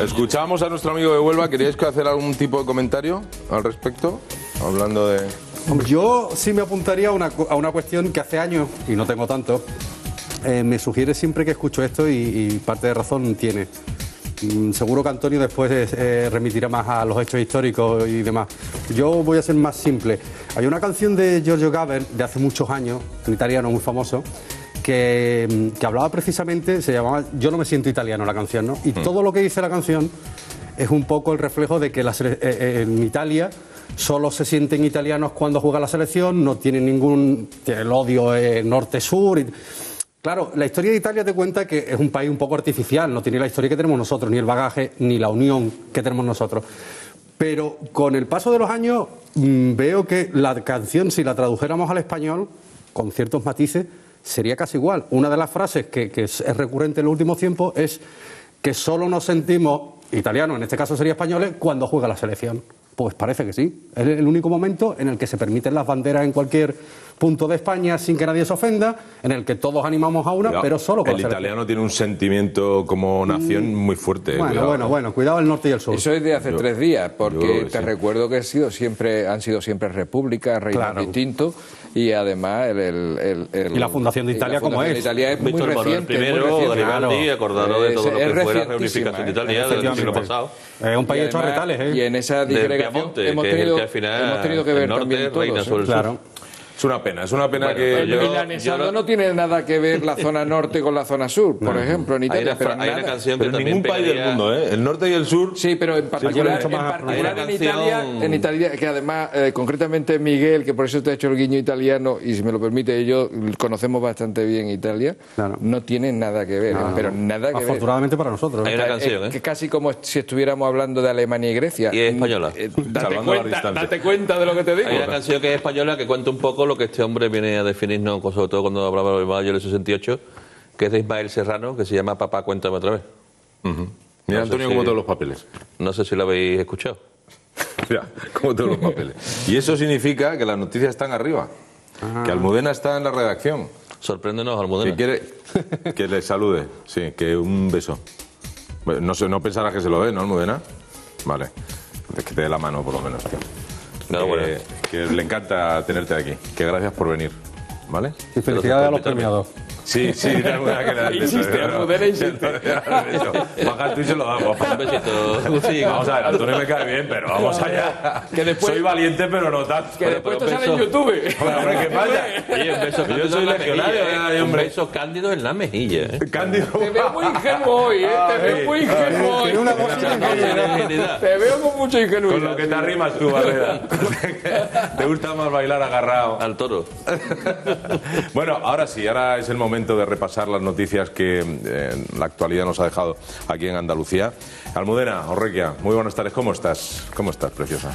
Escuchamos a nuestro amigo de Huelva. ¿Queríais que hacer algún tipo de comentario al respecto? Hablando de... Yo sí me apuntaría a una cuestión que hace años, y no tengo tanto, me sugiere siempre que escucho esto y parte de razón tiene. Seguro que Antonio después remitirá más a los hechos históricos y demás. Yo voy a ser más simple. Hay una canción de Giorgio Gaber de hace muchos años, un italiano muy famoso, que hablaba precisamente, se llamaba Yo no me siento italiano, la canción, ¿no? Y todo lo que dice la canción es un poco el reflejo de que en Italia solo se sienten italianos cuando juega la selección, no tienen el odio norte-sur. Claro, la historia de Italia te cuenta que es un país un poco artificial, no tiene la historia que tenemos nosotros, ni el bagaje, ni la unión que tenemos nosotros. Pero con el paso de los años veo que la canción, si la tradujéramos al español, con ciertos matices, sería casi igual. Una de las frases que es recurrente en los últimos tiempos es que solo nos sentimos italianos, en este caso sería españoles, cuando juega la selección. Pues parece que sí. Es el único momento en el que se permiten las banderas en cualquier punto de España sin que nadie se ofenda, en el que todos animamos a una, cuidado, pero solo con el italiano tiene un sentimiento como nación muy fuerte. Bueno, cuidado el norte y el sur. Eso es de hace 3 días, porque te recuerdo que han sido siempre repúblicas, reinos distintos, y además y la fundación de Italia como es. Italia es muy reciente. Garibaldi, acordaros de todo lo que fue la reunificación de Italia del siglo pasado. Es un país hecho a retales, ¿eh? Y en esa disgregación hemos tenido que ver también todos. Claro. Es una pena que el milanesado no tiene nada que ver la zona norte con la zona sur, por ejemplo, en Italia. Hay una canción que pero en también ningún país del mundo, ¿eh? El norte y el sur. Sí, pero en particular en Italia, que además, concretamente Miguel, que por eso te ha hecho el guiño italiano, y si me lo permite, yo conocemos bastante bien Italia, no tiene nada que ver, pero nada que ver. Afortunadamente para nosotros. Hay una canción, que casi como si estuviéramos hablando de Alemania y Grecia. Y es española. Date cuenta de lo que te digo. Hay una canción que es española que cuenta un poco lo que este hombre viene a definirnos, sobre todo cuando hablaba de mayo del 68, que es de Ismael Serrano, que se llama Papá, cuéntame otra vez. Mira, Antonio, cómo todos los papeles. No sé si lo habéis escuchado. Mira, cómo todos los papeles. Y eso significa que las noticias están arriba, que Almudena está en la redacción. Sorpréndenos, Almudena. Que quiere que le salude, sí, que un beso. Bueno, no pensarás que se lo dé, ¿no, Almudena? Vale, que te dé la mano por lo menos, tío. Que le encanta tenerte aquí. Que gracias por venir, ¿vale? Y felicidades a los premiados. Sí, de alguna que le insiste. Baja tú y se lo damos. Un besito. Sí, vamos a ver, Antonio me cae bien, pero vamos allá. Que después, soy valiente, pero no tanto. Que después te sale en YouTube. Hombre, ¿qué pasa? Oye, un beso. Yo soy legionario, un beso cándido en la mejilla. Cándido. Te veo muy ingenuo hoy, Te veo muy ingenuo hoy. Te veo con mucha ingenuidad. Con lo que te arrimas tú, Barrera. Te gusta más bailar agarrado. Al toro. Bueno, ahora sí, ahora es el momento de repasar las noticias que la actualidad nos ha dejado aquí en Andalucía. Almudena, Orrequia, muy buenas tardes. ¿Cómo estás? ¿Cómo estás, preciosa?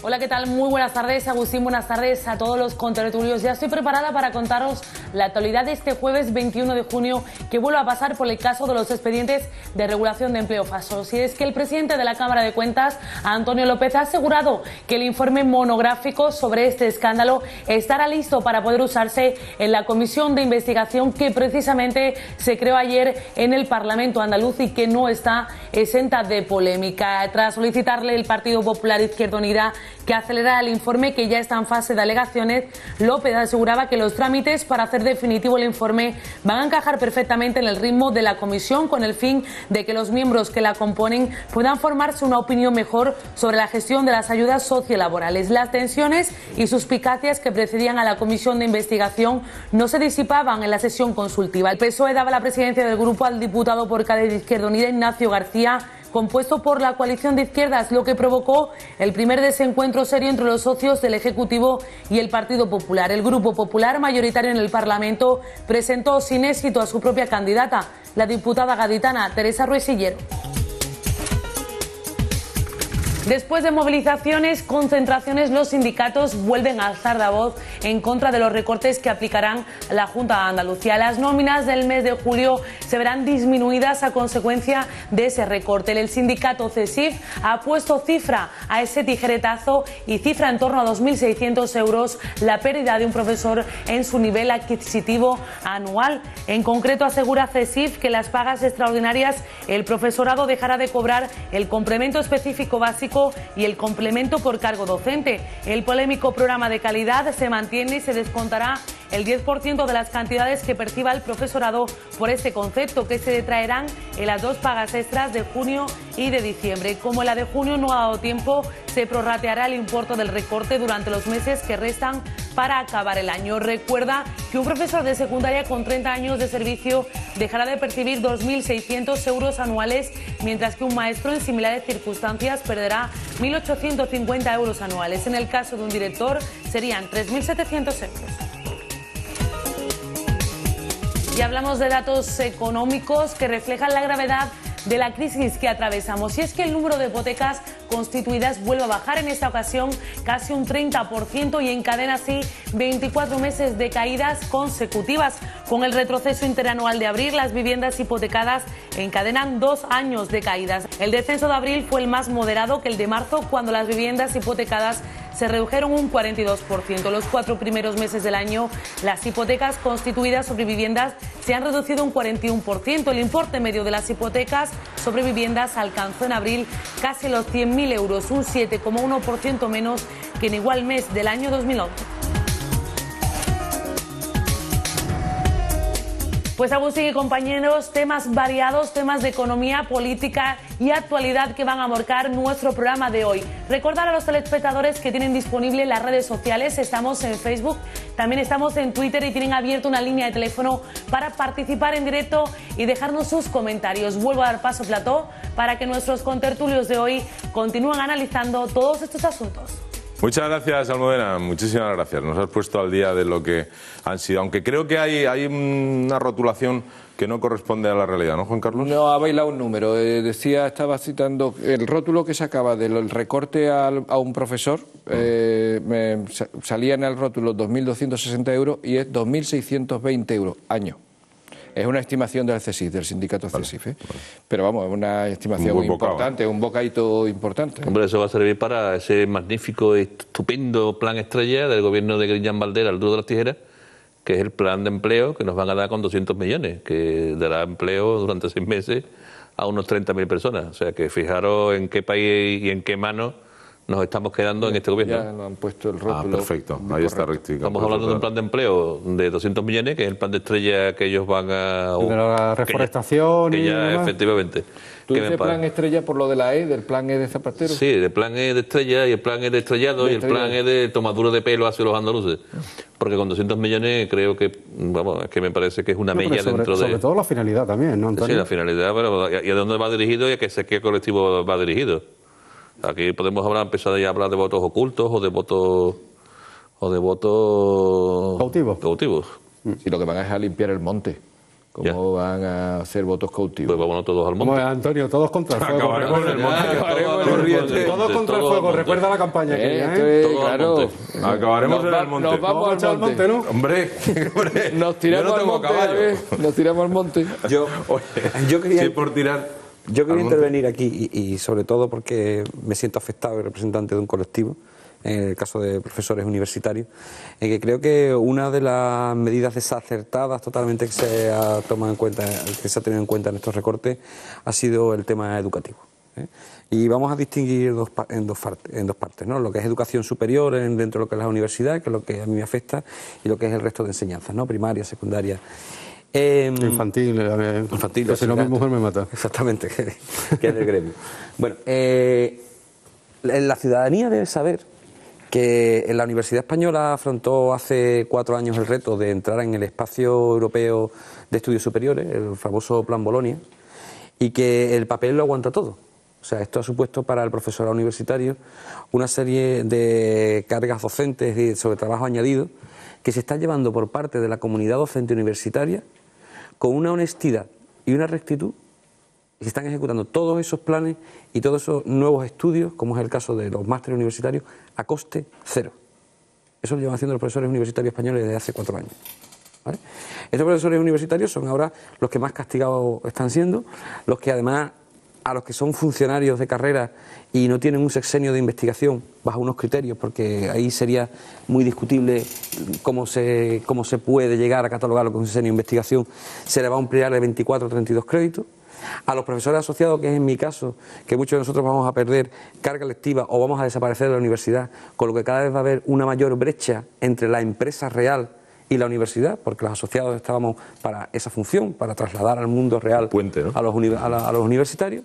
Hola, ¿qué tal? Muy buenas tardes, Agustín. Buenas tardes a todos los contertulios. Ya estoy preparada para contaros la actualidad de este jueves 21 de junio, que vuelve a pasar por el caso de los expedientes de regulación de empleo falsos. Y es que el presidente de la Cámara de Cuentas, Antonio López, ha asegurado que el informe monográfico sobre este escándalo estará listo para poder usarse en la comisión de investigación que precisamente se creó ayer en el Parlamento andaluz y que no está exenta de polémica. Tras solicitarle el Partido Popular Izquierda Unida que acelerara el informe, que ya está en fase de alegaciones, López aseguraba que los trámites para hacer definitivo el informe van a encajar perfectamente en el ritmo de la comisión, con el fin de que los miembros que la componen puedan formarse una opinión mejor sobre la gestión de las ayudas sociolaborales. Las tensiones y suspicacias que precedían a la comisión de investigación no se disipaban en la sesión consultiva. El PSOE daba la presidencia del grupo al diputado por Cádiz de Izquierda Unida, Ignacio García, compuesto por la coalición de izquierdas, lo que provocó el primer desencuentro serio entre los socios del Ejecutivo y el Partido Popular. El Grupo Popular, mayoritario en el Parlamento, presentó sin éxito a su propia candidata, la diputada gaditana Teresa Ruiz Sillero. Después de movilizaciones, concentraciones, los sindicatos vuelven a alzar la voz en contra de los recortes que aplicarán la Junta de Andalucía. Las nóminas del mes de julio se verán disminuidas a consecuencia de ese recorte. El sindicato CESIF ha puesto cifra a ese tijeretazo y cifra en torno a 2.600 euros la pérdida de un profesor en su nivel adquisitivo anual. En concreto, asegura CESIF que las pagas extraordinarias, el profesorado dejará de cobrar el complemento específico básico y el complemento por cargo docente. El polémico programa de calidad se mantiene y se descontará el 10% de las cantidades que perciba el profesorado por este concepto, que se detraerán en las dos pagas extras de junio y de diciembre. Como la de junio no ha dado tiempo, se prorrateará el importe del recorte durante los meses que restan para acabar el año. Recuerda que un profesor de secundaria con 30 años de servicio dejará de percibir 2.600 euros anuales, mientras que un maestro en similares circunstancias perderá 1.850 euros anuales. En el caso de un director serían 3.700 euros. Y hablamos de datos económicos que reflejan la gravedad de la crisis que atravesamos. Y es que el número de hipotecas constituidas vuelve a bajar, en esta ocasión casi un 30%, y encadena así 24 meses de caídas consecutivas. Con el retroceso interanual de abril, las viviendas hipotecadas encadenan 2 años de caídas. El descenso de abril fue el más moderado que el de marzo, cuando las viviendas hipotecadas se redujeron un 42%. Los 4 primeros meses del año, las hipotecas constituidas sobre viviendas se han reducido un 41%. El importe medio de las hipotecas sobre viviendas alcanzó en abril casi los 100.000 euros, un 7,1% menos que en igual mes del año 2011. Pues Agustín y compañeros, temas variados, temas de economía, política y actualidad que van a marcar nuestro programa de hoy. Recordar a los telespectadores que tienen disponible las redes sociales. Estamos en Facebook, también estamos en Twitter y tienen abierto una línea de teléfono para participar en directo y dejarnos sus comentarios. Vuelvo a dar paso a plató para que nuestros contertulios de hoy continúen analizando todos estos asuntos. Muchas gracias, Almudena, muchísimas gracias. Nos has puesto al día de lo que han sido, aunque creo que hay una rotulación que no corresponde a la realidad, ¿no, Juan Carlos? No, ha bailado un número. Estaba citando el rótulo que sacaba del recorte a un profesor, salía en el rótulo 2.260 euros y es 2.620 euros año. Es una estimación del CESIF, del sindicato CESIF, ¿eh? Pero vamos, es una estimación importante, un bocadito importante. Hombre, eso va a servir para ese magnífico y estupendo plan estrella del gobierno de Griñán Baldera, al duro de las tijeras, que es el plan de empleo que nos van a dar con 200 millones, que dará empleo durante 6 meses a unos 30.000 personas. O sea, que fijaros en qué país y en qué manos nos estamos quedando en este gobierno. Ya nos han puesto el rótulo. Ah, perfecto, ahí está rectificado. Estamos hablando de un plan de empleo de 200 millones, que es el plan de estrella que ellos van a... De la reforestación que y ya, demás. Efectivamente. ¿Tú dices plan estrella por lo de la E, del plan E de Zapatero? Sí, el plan E de estrella y el plan E de estrellado y el plan E de tomadura de pelo hacia los andaluces. Porque con 200 millones creo que, vamos, es que me parece que es una mella dentro de... Sobre todo la finalidad también, ¿no, Antonio? Sí, la finalidad, pero ¿y a dónde va dirigido y a qué colectivo va dirigido? Aquí podemos empezar ya a hablar de votos ocultos o de votos cautivos. Si lo que van es a limpiar el monte, ¿cómo van a hacer votos cautivos? Pues vámonos todos al monte. Como Antonio, todos contra el fuego. Acabaremos en el monte. Todos contra el fuego. Recuerda la campaña Claro. Acabaremos en el monte. Nos vamos al monte, ¿no? Hombre, Nos tiramos al monte. Nos tiramos al monte. Yo quería... Sí, por tirar. Yo quería intervenir aquí y sobre todo porque me siento afectado y representante de un colectivo, en el caso de profesores universitarios, en que creo que una de las medidas desacertadas totalmente que se ha tomado en cuenta, que se ha tenido en cuenta en estos recortes, ha sido el tema educativo, ¿eh? Y vamos a distinguir en dos partes, ¿no? Lo que es educación superior dentro de lo que es la universidad, que es lo que a mí me afecta, y lo que es el resto de enseñanzas, ¿no? Primaria, secundaria. Infantil, que si no mi mujer me mata. Exactamente, que es del gremio. Bueno, la ciudadanía debe saber que en la Universidad Española afrontó hace 4 años el reto de entrar en el espacio europeo de estudios superiores, el famoso Plan Bolonia, y que el papel lo aguanta todo. O sea, esto ha supuesto para el profesorado universitario una serie de cargas docentes sobre trabajo añadido que se está llevando por parte de la comunidad docente universitaria con una honestidad y una rectitud y se están ejecutando todos esos planes y todos esos nuevos estudios, como es el caso de los másteres universitarios, a coste cero. Eso lo llevan haciendo los profesores universitarios españoles desde hace 4 años. ¿Vale? Estos profesores universitarios son ahora los que más castigados están siendo, los que además, a los que son funcionarios de carrera y no tienen un sexenio de investigación bajo unos criterios, porque ahí sería muy discutible cómo se puede llegar a catalogarlo con un sexenio de investigación, se le va a ampliar de 24 a 32 créditos. A los profesores asociados, que es en mi caso, que muchos de nosotros vamos a perder carga lectiva o vamos a desaparecer de la universidad, con lo que cada vez va a haber una mayor brecha entre la empresa real y la universidad, porque los asociados estábamos para esa función, para trasladar al mundo real puente, ¿no? a los universitarios.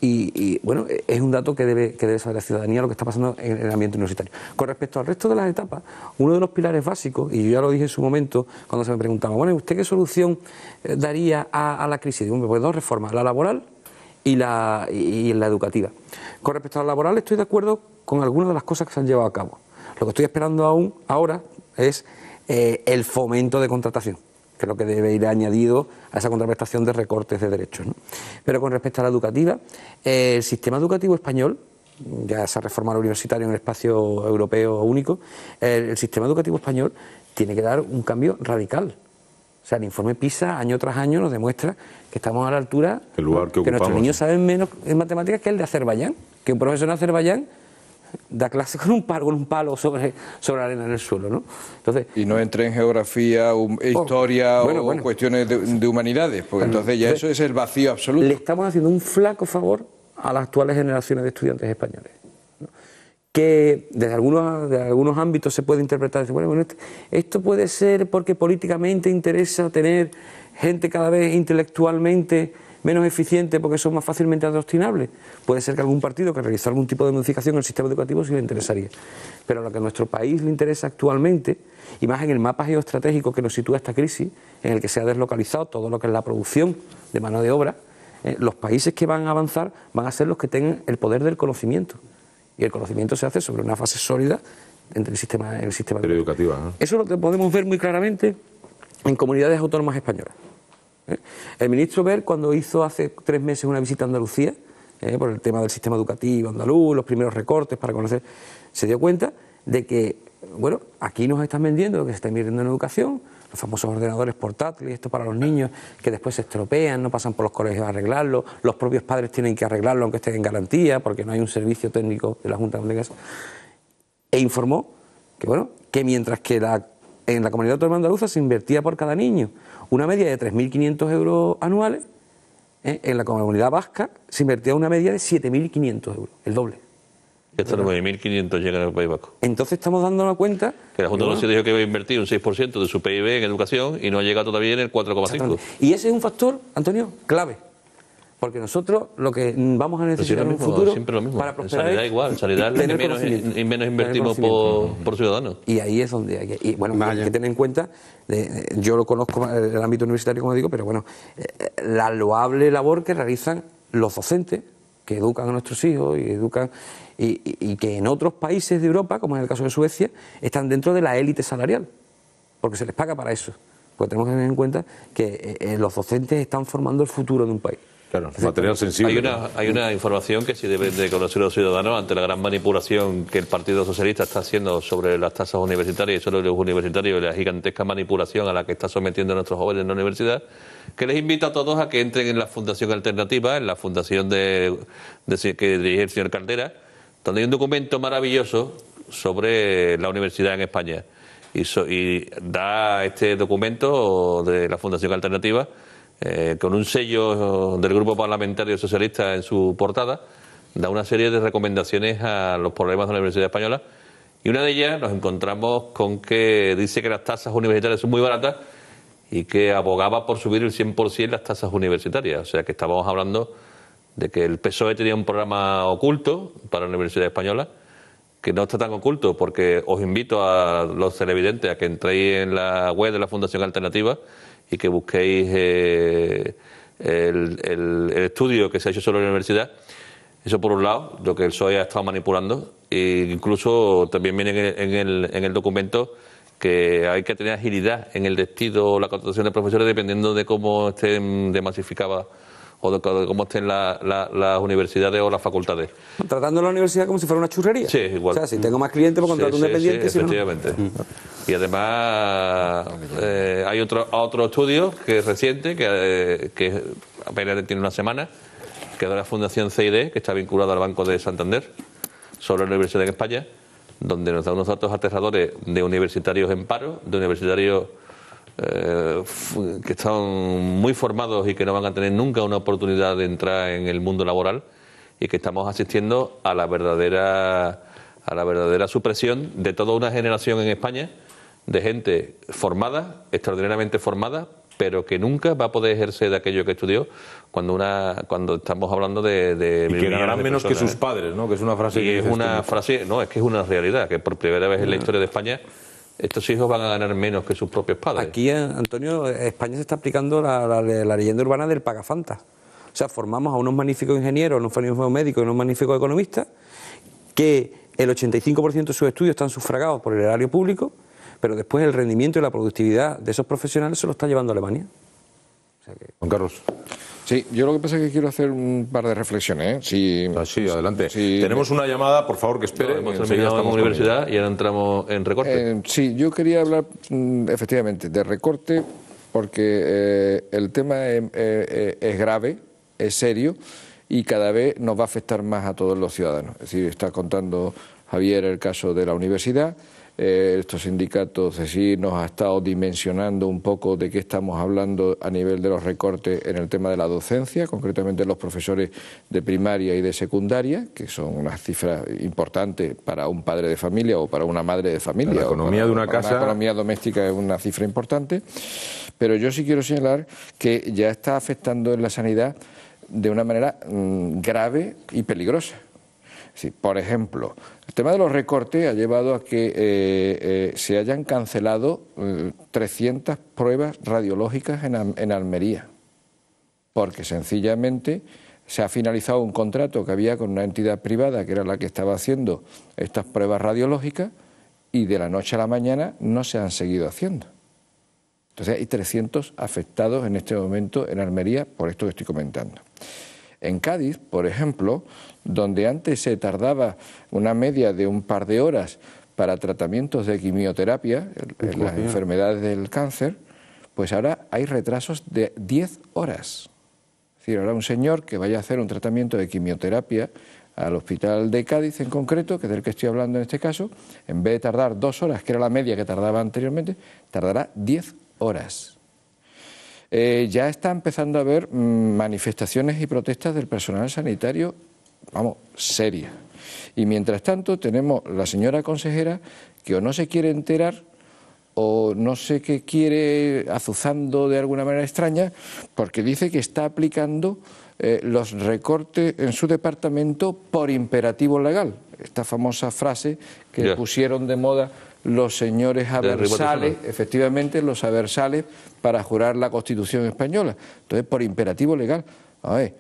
Y bueno, es un dato que debe saber la ciudadanía lo que está pasando en el ambiente universitario. Con respecto al resto de las etapas, uno de los pilares básicos, y yo ya lo dije en su momento cuando se me preguntaba, bueno, ¿usted qué solución daría a la crisis? Digo, pues 2 reformas, la laboral y la educativa. Con respecto a la laboral estoy de acuerdo con algunas de las cosas que se han llevado a cabo. Lo que estoy esperando aún ahora es el fomento de contratación, que es lo que debe ir añadido a esa contraprestación de recortes de derechos, ¿no? Pero con respecto a la educativa, el sistema educativo español, ya se ha reformado el universitario en el espacio europeo único, el sistema educativo español tiene que dar un cambio radical. O sea, el informe PISA año tras año nos demuestra que estamos a la altura, el lugar que nuestros niños saben menos en matemáticas que el de Azerbaiyán, que un profesor en Azerbaiyán da clase con un palo sobre la arena en el suelo, ¿no? Entonces, y no entre en geografía, historia o cuestiones de humanidades, porque entonces ya eso es el vacío absoluto. Le estamos haciendo un flaco favor a las actuales generaciones de estudiantes españoles, ¿no? Que desde algunos ámbitos se puede interpretar, bueno, esto puede ser porque políticamente interesa tener gente cada vez intelectualmente menos eficiente porque son más fácilmente adoctrinables. Puede ser que algún partido que realizara algún tipo de modificación en el sistema educativo sí le interesaría. Pero lo que a nuestro país le interesa actualmente, y más en el mapa geoestratégico que nos sitúa esta crisis, en el que se ha deslocalizado todo lo que es la producción de mano de obra, los países que van a avanzar van a ser los que tengan el poder del conocimiento. Y el conocimiento se hace sobre una fase sólida entre el sistema educativo, ¿no? Eso lo podemos ver muy claramente en comunidades autónomas españolas. El ministro Wert, cuando hizo hace 3 meses una visita a Andalucía, por el tema del sistema educativo andaluz, los primeros recortes para conocer, se dio cuenta de que, bueno, aquí nos están vendiendo lo que se está invirtiendo en educación, los famosos ordenadores portátiles, esto para los niños que después se estropean, no pasan por los colegios a arreglarlo, los propios padres tienen que arreglarlo aunque estén en garantía, porque no hay un servicio técnico de la Junta de Andalucía. E informó que, bueno, que mientras que en la comunidad autónoma andaluza se invertía por cada niño una media de 3.500 euros anuales, en la comunidad vasca se invertía una media de 7.500 euros, el doble. Y hasta 9.500 llegan al País Vasco. Entonces estamos dándonos cuenta que la Junta de Andalucía dijo que iba a invertir un 6% de su PIB en educación y no ha llegado todavía en el 4,5%. Y ese es un factor, Antonio, clave. Porque nosotros lo que vamos a necesitar en un futuro para prosperar sanidad igual, sanidad menos invertimos por ciudadanos. Y ahí es donde hay que... Y bueno, hay que tener en cuenta, yo lo conozco en el ámbito universitario, como digo, pero bueno, la loable labor que realizan los docentes que educan a nuestros hijos y educan y que en otros países de Europa, como en el caso de Suecia, están dentro de la élite salarial, porque se les paga para eso. Porque tenemos que tener en cuenta que los docentes están formando el futuro de un país. Claro, material sensible. Hay una información que sí deben de conocer los ciudadanos ante la gran manipulación que el Partido Socialista está haciendo sobre las tasas universitarias y sobre los universitarios y la gigantesca manipulación a la que está sometiendo a nuestros jóvenes en la universidad, que les invito a todos a que entren en la Fundación Alternativa, en la fundación que dirige el señor Caldera, donde hay un documento maravilloso sobre la universidad en España. Y da este documento de la Fundación Alternativa con un sello del Grupo Parlamentario Socialista en su portada, da una serie de recomendaciones a los problemas de la Universidad Española, y una de ellas nos encontramos con que dice que las tasas universitarias son muy baratas y que abogaba por subir el 100% las tasas universitarias. O sea que estábamos hablando de que el PSOE tenía un programa oculto para la Universidad Española, que no está tan oculto, porque os invito a los televidentes a que entréis en la web de la Fundación Alternativa y que busquéis el estudio que se ha hecho sobre la universidad. Eso por un lado, lo que el PSOE ha estado manipulando, e incluso también viene en el documento que hay que tener agilidad en el despido o la contratación de profesores dependiendo de cómo estén de masificada o de cómo estén las universidades o las facultades. Tratando la universidad como si fuera una churrería. Sí, igual. O sea, si tengo más clientes, pues contrato un dependiente. Sí, efectivamente. Y además hay otro estudio que es reciente, que apenas tiene una semana, que es de la Fundación CID, que está vinculada al Banco de Santander, sobre la universidad en España, donde nos da unos datos aterradores de universitarios en paro, de universitarios que están muy formados y que no van a tener nunca una oportunidad de entrar en el mundo laboral, y que estamos asistiendo a la verdadera supresión de toda una generación en España de gente formada, extraordinariamente formada, pero que nunca va a poder ejercer de aquello que estudió cuando estamos hablando de y que ganarán menos que sus padres, ¿no? Que es una frase y es una frase, no, es que es una realidad, que por primera vez en la historia de España estos hijos van a ganar menos que sus propios padres. Aquí, Antonio, España se está aplicando la leyenda urbana del pagafanta. O sea, formamos a unos magníficos ingenieros, unos magníficos médicos y unos magníficos economistas, que el 85% de sus estudios están sufragados por el erario público, pero después el rendimiento y la productividad de esos profesionales se lo está llevando a Alemania. O sea que... Juan Carlos. Sí, yo lo que pasa es que quiero hacer un par de reflexiones. Sí, adelante. Tenemos una llamada, por favor, que espere. Hemos terminado en la universidad y ahora entramos en recorte. Sí, yo quería hablar efectivamente de recorte porque el tema es grave, es serio y cada vez nos va a afectar más a todos los ciudadanos. Es decir, está contando Javier el caso de la universidad. Estos sindicatos nos ha estado dimensionando un poco de qué estamos hablando a nivel de los recortes en el tema de la docencia, concretamente los profesores de primaria y de secundaria, que son unas cifras importantes para un padre de familia o para una madre de familia. La economía de una casa. La economía doméstica es una cifra importante, pero yo sí quiero señalar que ya está afectando en la sanidad de una manera grave y peligrosa. Sí, por ejemplo, el tema de los recortes ha llevado a que se hayan cancelado 300 pruebas radiológicas en Almería, porque sencillamente se ha finalizado un contrato que había con una entidad privada que era la que estaba haciendo estas pruebas radiológicas y de la noche a la mañana no se han seguido haciendo. Entonces hay 300 afectados en este momento en Almería por esto que estoy comentando. En Cádiz, por ejemplo, donde antes se tardaba una media de un par de horas para tratamientos de quimioterapia, en las enfermedades del cáncer, pues ahora hay retrasos de 10 horas. Es decir, ahora un señor que vaya a hacer un tratamiento de quimioterapia al hospital de Cádiz en concreto, que es del que estoy hablando en este caso, en vez de tardar 2 horas, que era la media que tardaba anteriormente, tardará 10 horas. Ya está empezando a haber manifestaciones y protestas del personal sanitario, vamos, serias. Y mientras tanto tenemos la señora consejera que o no se quiere enterar o no sé qué quiere, azuzando de alguna manera extraña, porque dice que está aplicando los recortes en su departamento por imperativo legal. Esta famosa frase que pusieron de moda los señores aversales, efectivamente los aversales, para jurar la Constitución española. Entonces, por imperativo legal. A ver,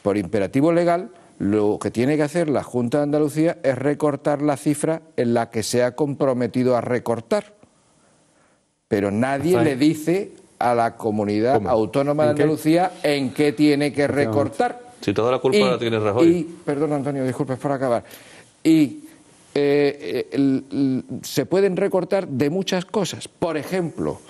por imperativo legal, lo que tiene que hacer la Junta de Andalucía es recortar la cifra en la que se ha comprometido a recortar. Pero nadie le dice a la comunidad autónoma de Andalucía en qué tiene que recortar. Si toda la culpa la tiene Rajoy. Perdón, Antonio, disculpe, por acabar. Se pueden recortar de muchas cosas. Por ejemplo,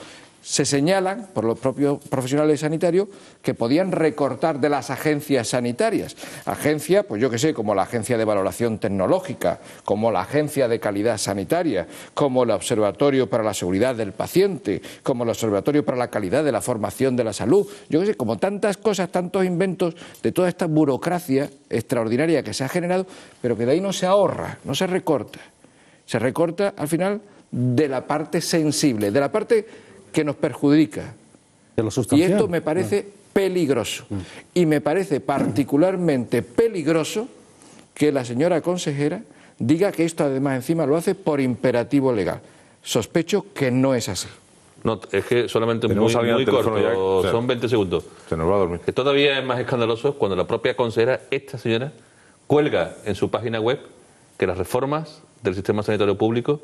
se señalan por los propios profesionales sanitarios que podían recortar de las agencias sanitarias. Agencias, pues yo qué sé, como la Agencia de Valoración Tecnológica, como la Agencia de Calidad Sanitaria, como el Observatorio para la Seguridad del Paciente, como el Observatorio para la Calidad de la Formación de la Salud. Yo qué sé, como tantas cosas, tantos inventos de toda esta burocracia extraordinaria que se ha generado, pero que de ahí no se ahorra, no se recorta. Se recorta al final de la parte sensible, de la parte que nos perjudica. Y esto me parece peligroso. Y me parece particularmente peligroso que la señora consejera diga que esto además encima lo hace por imperativo legal. Sospecho que no es así. No, es que solamente muy corto, son 20 segundos. Se nos va a dormir. Que todavía es más escandaloso cuando la propia consejera, esta señora, cuelga en su página web que las reformas del sistema sanitario público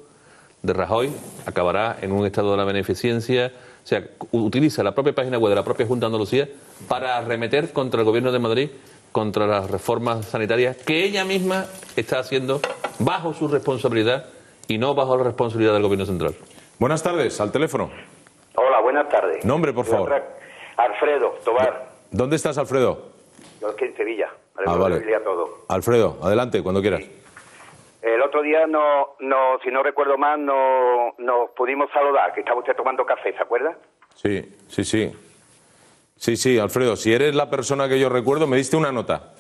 de Rajoy acabará en un estado de la beneficencia, O sea, utiliza la propia página web de la propia Junta de Andalucía para arremeter contra el Gobierno de Madrid, contra las reformas sanitarias que ella misma está haciendo bajo su responsabilidad y no bajo la responsabilidad del Gobierno central. Buenas tardes, al teléfono. Hola, buenas tardes. Nombre, por favor. Alfredo Tobar. ¿Dónde estás, Alfredo? Yo aquí en Sevilla. Vale. Todo. Alfredo, adelante, cuando quieras. Sí. El otro día, si no recuerdo mal, nos pudimos saludar, que estaba usted tomando café, ¿se acuerda? Sí, Alfredo, si eres la persona que yo recuerdo, me diste una nota.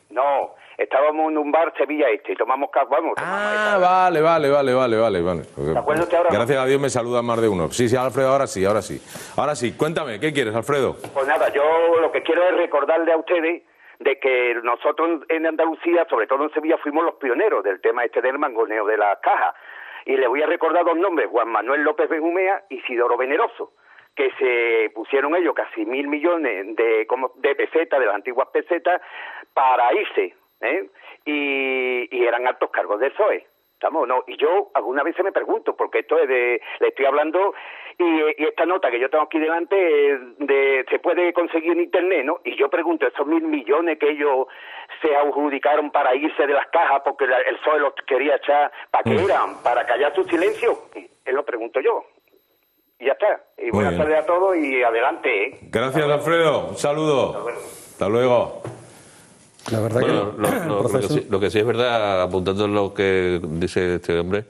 No, estábamos en un bar Sevilla y tomamos café. Vale. ¿Se acuerda usted ahora? Gracias a Dios me saluda más de uno. Sí, Alfredo, ahora sí. Ahora sí, cuéntame, ¿qué quieres, Alfredo? Pues nada, yo lo que quiero es recordarle a ustedes de que nosotros en Andalucía, sobre todo en Sevilla, fuimos los pioneros del tema del mangoneo de las cajas. Y le voy a recordar dos nombres, Juan Manuel López Benjumea y Isidoro Veneroso, que se pusieron ellos casi 1.000 millones de pesetas, de las antiguas pesetas, para irse, y eran altos cargos del PSOE. ¿Estamos? No, y yo alguna vez me pregunto, porque esto es le estoy hablando, y esta nota que yo tengo aquí delante se puede conseguir en internet, ¿no? Y yo pregunto, esos 1.000 millones que ellos se adjudicaron para irse de las cajas porque el PSOE los quería echar, ¿para qué eran? ¿Para callar su silencio? Él lo pregunto yo. Y ya está. Y buenas tardes a todos y adelante, ¿eh? Gracias, Alfredo. Un saludo. Hasta luego. La verdad lo que sí es verdad, apuntando a lo que dice este hombre,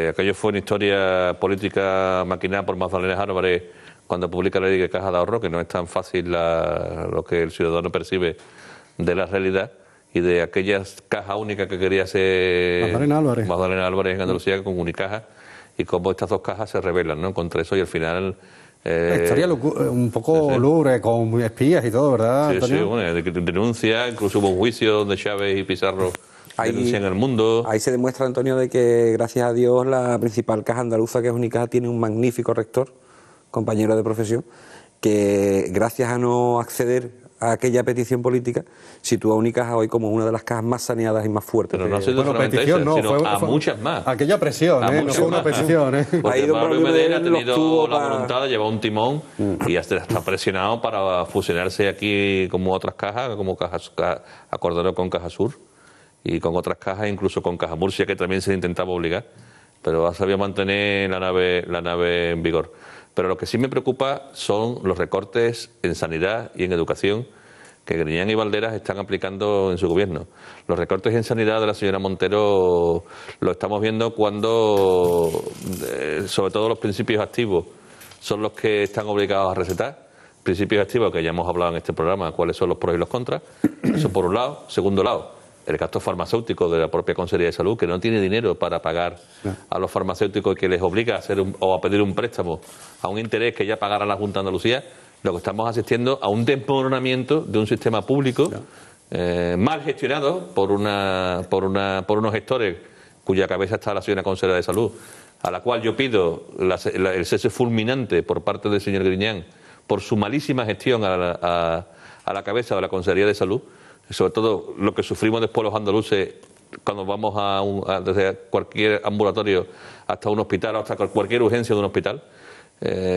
aquello fue una historia política maquinada por Magdalena Álvarez cuando publica la ley de caja de ahorro, que no es tan fácil lo que el ciudadano percibe de la realidad y de aquellas caja única que quería hacer Magdalena Álvarez en Andalucía con Unicaja, y cómo estas dos cajas se rebelan, ¿no?, contra eso, y al final... la historia un poco lúgubre, con espías y todo, ¿verdad, Antonio? Sí, bueno, denuncia, incluso hubo un juicio donde Chávez y Pizarro denuncian el mundo. Ahí se demuestra, Antonio, de que gracias a Dios la principal caja andaluza, que es Unicaja, tiene un magnífico rector, compañero de profesión, que gracias a no acceder a aquella petición política, sitúa a Unicaja hoy como una de las cajas más saneadas y más fuertes. Pero no ha sido solamente esa, sino a muchas más. Aquella presión, no fue una petición. Porque Pablo Medina ha tenido la voluntad de llevar un timón y hasta está presionado para fusionarse aquí como otras cajas, como acordado con Caja Sur y con otras cajas, incluso con Caja Murcia, que también se intentaba obligar, pero ha sabido mantener la nave en vigor. Pero lo que sí me preocupa son los recortes en sanidad y en educación que Griñán y Valderas están aplicando en su gobierno. Los recortes en sanidad de la señora Montero lo estamos viendo cuando, sobre todo los principios activos, son los que están obligados a recetar. Principios activos que ya hemos hablado en este programa, cuáles son los pros y los contras. Eso por un lado. Segundo lado, el gasto farmacéutico de la propia Consejería de Salud, que no tiene dinero para pagar a los farmacéuticos, que les obliga a hacer o a pedir un préstamo a un interés que ya pagará la Junta de Andalucía. Lo que estamos asistiendo a un desmoronamiento de un sistema público mal gestionado por unos gestores cuya cabeza está la señora consejera de Salud, a la cual yo pido el cese fulminante por parte del señor Griñán por su malísima gestión a la cabeza de la Consejería de Salud. Sobre todo lo que sufrimos después los andaluces cuando vamos desde cualquier ambulatorio hasta un hospital, hasta cualquier urgencia de un hospital.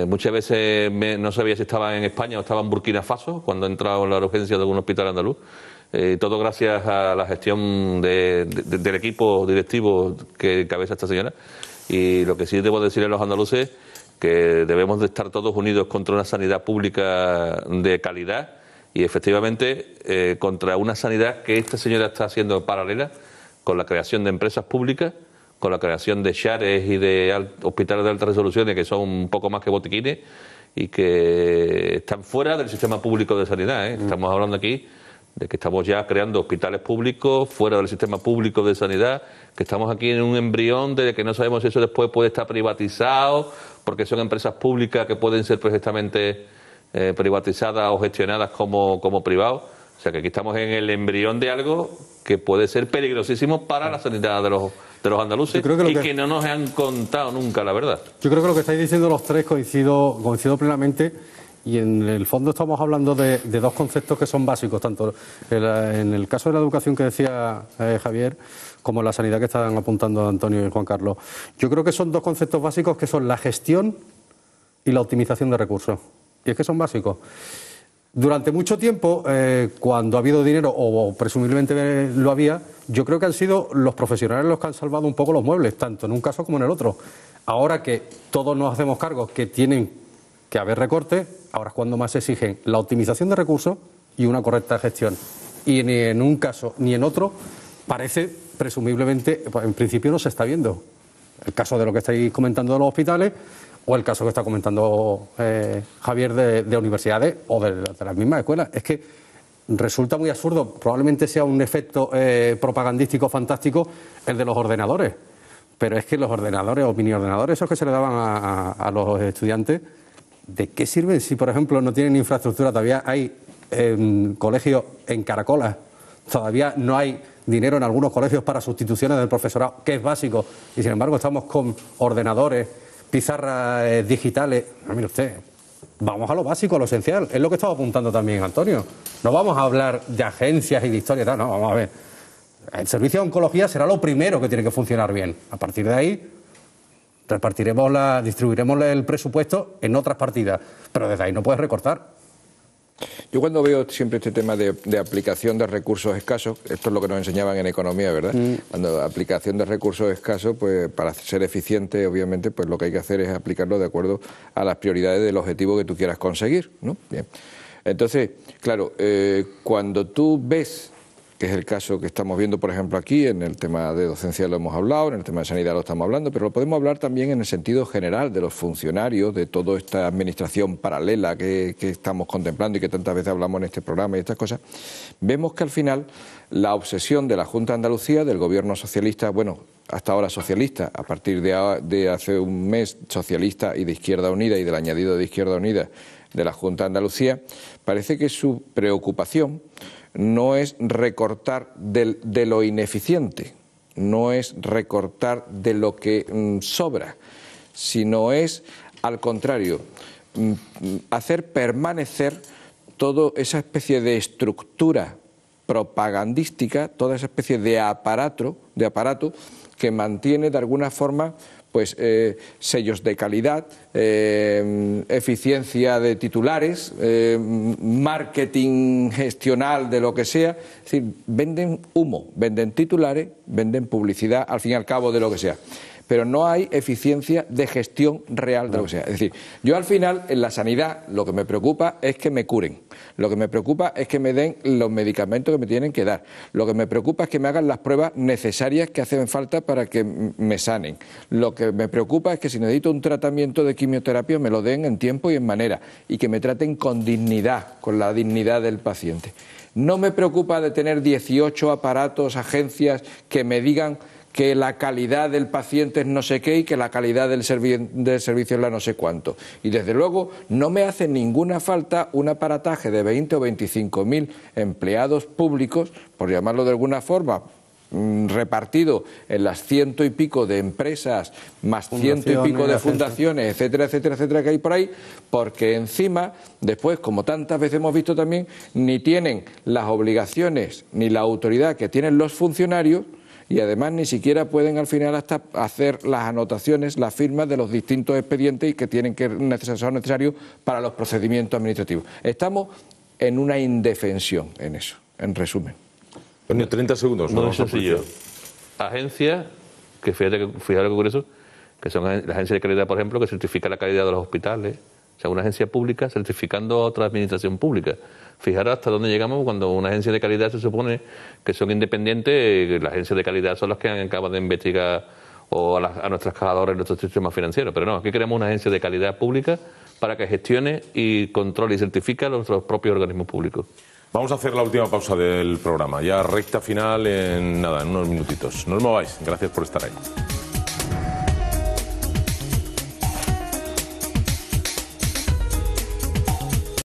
Muchas veces no sabía si estaba en España o estaba en Burkina Faso cuando he entrado en la urgencia de algún hospital andaluz. Todo gracias a la gestión del equipo directivo que encabeza esta señora. Y lo que sí debo decirle a los andaluces, que debemos de estar todos unidos contra una sanidad pública de calidad y efectivamente contra una sanidad que esta señora está haciendo paralela con la creación de empresas públicas, con la creación de SHARES y de hospitales de alta resolución, que son un poco más que botiquines y que están fuera del sistema público de sanidad. Estamos hablando aquí de que estamos ya creando hospitales públicos fuera del sistema público de sanidad, que estamos aquí en un embrión de que no sabemos si eso después puede estar privatizado, porque son empresas públicas que pueden ser perfectamente privatizadas o gestionadas como privados. O sea que aquí estamos en el embrión de algo que puede ser peligrosísimo para la sanidad de los andaluces que no nos han contado nunca la verdad. Yo creo que lo que estáis diciendo los tres coincido plenamente, y en el fondo estamos hablando de dos conceptos que son básicos, tanto en el caso de la educación que decía Javier, como la sanidad que están apuntando Antonio y Juan Carlos. Yo creo que son dos conceptos básicos que son la gestión y la optimización de recursos. Y es que son básicos. Durante mucho tiempo, cuando ha habido dinero, o presumiblemente lo había, yo creo que han sido los profesionales los que han salvado un poco los muebles, tanto en un caso como en el otro. Ahora que todos nos hacemos cargo que tienen que haber recortes, ahora es cuando más se exigen la optimización de recursos y una correcta gestión. Y ni en un caso ni en otro parece, presumiblemente, pues en principio no se está viendo. El caso de lo que estáis comentando de los hospitales, o el caso que está comentando Javier de universidades o de las mismas escuelas. Es que resulta muy absurdo, probablemente sea un efecto propagandístico fantástico el de los ordenadores, pero es que los ordenadores o mini ordenadores, esos que se le daban a los estudiantes, ¿de qué sirven si, por ejemplo, no tienen infraestructura? Todavía hay colegios en caracolas, todavía no hay dinero en algunos colegios para sustituciones del profesorado, que es básico, y sin embargo estamos con ordenadores, pizarras digitales. No, mire usted, vamos a lo básico, a lo esencial. Es lo que estaba apuntando también Antonio. No vamos a hablar de agencias y de historia, no, vamos a ver. El servicio de oncología será lo primero que tiene que funcionar bien. A partir de ahí distribuiremos el presupuesto en otras partidas, pero desde ahí no puedes recortar. Yo cuando veo siempre este tema de aplicación de recursos escasos, esto es lo que nos enseñaban en economía, ¿verdad? Cuando aplicación de recursos escasos, pues para ser eficiente, obviamente, pues lo que hay que hacer es aplicarlo de acuerdo a las prioridades del objetivo que tú quieras conseguir, ¿no? Bien. Entonces, claro, cuando tú ves, que es el caso que estamos viendo, por ejemplo, aquí, en el tema de docencia lo hemos hablado, en el tema de sanidad lo estamos hablando, pero lo podemos hablar también en el sentido general de los funcionarios, de toda esta administración paralela que estamos contemplando y que tantas veces hablamos en este programa y estas cosas. Vemos que al final la obsesión de la Junta de Andalucía, del gobierno socialista, bueno, hasta ahora socialista, a partir de hace un mes socialista y de Izquierda Unida y del añadido de Izquierda Unida de la Junta de Andalucía, parece que su preocupación no es recortar de lo ineficiente, no es recortar de lo que sobra, sino es, al contrario, hacer permanecer toda esa especie de estructura propagandística, toda esa especie de aparato que mantiene de alguna forma pues sellos de calidad, eficiencia de titulares, marketing gestional de lo que sea. Es decir, venden humo, venden titulares, venden publicidad, al fin y al cabo, de lo que sea. Pero no hay eficiencia de gestión real de lo que sea. Es decir, yo al final en la sanidad lo que me preocupa es que me curen, lo que me preocupa es que me den los medicamentos que me tienen que dar, lo que me preocupa es que me hagan las pruebas necesarias que hacen falta para que me sanen, lo que me preocupa es que si necesito un tratamiento de quimioterapia me lo den en tiempo y en manera y que me traten con dignidad, con la dignidad del paciente. No me preocupa de tener 18 aparatos, agencias que me digan que la calidad del paciente es no sé qué y que la calidad del servicio es la no sé cuánto. Y desde luego no me hace ninguna falta un aparataje de 20 o 25.000 empleados públicos, por llamarlo de alguna forma, repartido en las 100 y pico de empresas, más 100 y pico de fundaciones, etcétera, etcétera, etcétera, que hay por ahí, porque encima, después, como tantas veces hemos visto también, ni tienen las obligaciones ni la autoridad que tienen los funcionarios, y además ni siquiera pueden al final hasta hacer las anotaciones, las firmas de los distintos expedientes y que tienen que ser necesarios para los procedimientos administrativos. Estamos en una indefensión en eso, en resumen. 30 segundos. No es sencillo. Agencias, que fíjate lo que ocurre eso, que son la agencia de calidad, por ejemplo, que certifica la calidad de los hospitales. O sea, una agencia pública certificando a otra administración pública. Fijaros hasta dónde llegamos cuando una agencia de calidad se supone que son independientes, las agencias de calidad son las que acaban de investigar o a nuestros trabajadores en nuestro sistema financiero. Pero no, aquí queremos una agencia de calidad pública para que gestione y controle y certifique a nuestros propios organismos públicos. Vamos a hacer la última pausa del programa, ya recta final en unos minutitos. No os mováis, gracias por estar ahí.